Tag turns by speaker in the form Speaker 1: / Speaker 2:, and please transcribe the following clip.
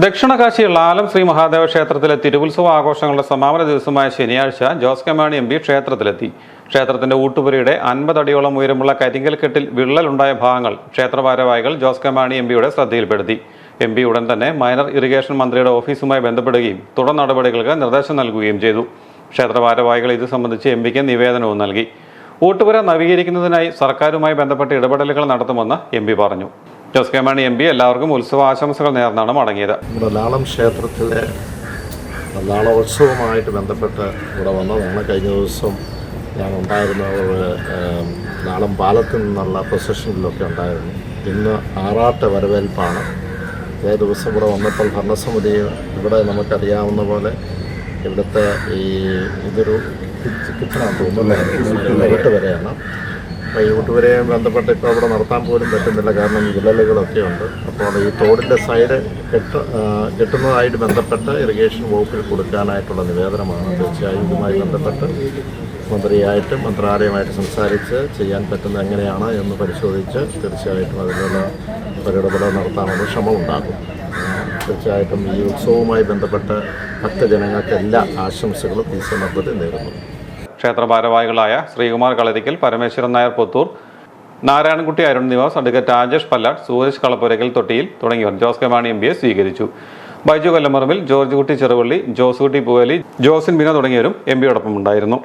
Speaker 1: ദക്ഷിണകാശി ലാലം ശ്രീ മഹാദേവ ക്ഷേത്രത്തിലെ തിരുവുത്സവ ആഘോഷങ്ങളുടെ സമാപന ദിവസമായ ശനിയാഴ്ച ജോസ് കെ മാണി MP ക്ഷേത്രത്തിലെത്തി. ക്ഷേത്രത്തിന്റെ ഊട്ടുപുരയുടെ 50 അടിയോളം ഉയരമുള്ള കരിങ്കൽ കെട്ടിൽ വിള്ളലുണ്ടായ ഭാഗങ്ങൾ ക്ഷേത്ര ഭാരവാഹികൾ ജോസ് കെ മാണി MPയുടെ ശ്രദ്ധയിൽപ്പെടുത്തി. MP ഉടൻ തന്നെ മൈനർ ഇറിഗേഷൻ മന്ത്രിയുടെ ഓഫീസുമായി ബന്ധപ്പെടുകയും തുടർ നടപടികൾക്ക് നിർദ്ദേശം നൽകുകയും ചെയ്തു. ക്ഷേത്ര ഭാരവാഹികൾ ഇത് സംബന്ധിച്ച് MPക്ക് നിവേദനവും നൽകി. ഊട്ടുപുര നവീകരിക്കുന്നതിനായി സർക്കാരുമായി ബന്ധപ്പെട്ട് ഇടപെടലുകൾ നടത്തുമെന്ന് MP പറഞ്ഞു. ജോസ് കെ മാണി MP എല്ലാവർക്കും ഉത്സവ ആശംസകൾ നേർന്നാണ് മടങ്ങിയത്.
Speaker 2: ലാളം ക്ഷേത്രത്തിലെ നാളോത്സവമായിട്ട് ബന്ധപ്പെട്ട് ഇവിടെ വന്നതാണ്. കഴിഞ്ഞ ദിവസം ഞാൻ ഉണ്ടായിരുന്ന നാളം പാലത്തിൽ നിന്നുള്ള പ്രൊസഷനിലൊക്കെ ഉണ്ടായിരുന്നു. ഇന്ന് ആറാട്ട് വരവേൽപ്പാണ്. അതേ ദിവസം ഇവിടെ വന്നപ്പോൾ ഭരണസമിതി ഇവിടെ നമുക്കറിയാവുന്ന പോലെ ഇവിടുത്തെ ഇതൊരു കിട്ടണം തോന്നുന്നു വരെയാണ്. അപ്പോൾ ഈ ഊട്ടുവരെയും ബന്ധപ്പെട്ട് ഇപ്പോൾ അവിടെ നടത്താൻ പോലും പറ്റുന്നില്ല, കാരണം വിള്ളലുകളൊക്കെ ഉണ്ട്. അപ്പോൾ ഈ തോടിൻ്റെ സൈഡ് കെട്ടുന്നതായിട്ട് ബന്ധപ്പെട്ട് ഇറിഗേഷൻ വകുപ്പിൽ കൊടുക്കാനായിട്ടുള്ള നിവേദനമാണ്. തീർച്ചയായും ഇതുമായി ബന്ധപ്പെട്ട് മന്ത്രാലയമായിട്ട് സംസാരിച്ച് ചെയ്യാൻ പറ്റുന്നത് എങ്ങനെയാണ് എന്ന് പരിശോധിച്ച് തീർച്ചയായിട്ടും അതിനുള്ള ഒരിടപെടൽ നടത്താനുള്ള ശ്രമം ഉണ്ടാകും. തീർച്ചയായിട്ടും ഈ ഉത്സവവുമായി ബന്ധപ്പെട്ട് ഭക്തജനങ്ങൾക്ക് എല്ലാ ആശംസകളും ഈ സന്ദർഭത്തിൽ നേരുന്നു.
Speaker 1: ക്ഷേത്ര ഭാരവാഹികളായ ശ്രീകുമാർ കളരിക്കൽ, പരമേശ്വരൻ നായർ പുത്തൂർ, നാരായണൻകുട്ടി അരുൺ നിവാസ്, അഡ്വക്കേറ്റ് രാജേഷ് പല്ലാട്ട്, സൂരജ് കളപ്പുരയ്ക്കൽ തൊട്ടിയിൽ തുടങ്ങിയവർ ജോസ് കെ മാണി MPയെ സ്വീകരിച്ചു. ബൈജു കൊല്ലമറമ്പിൽ, ജോർജ് കുട്ടി ചെറുവള്ളി, ജോസ് കുട്ടി പൂവലി, ജോസിൻ ബിന തുടങ്ങിയവരും MPയോടൊപ്പം ഉണ്ടായിരുന്നു.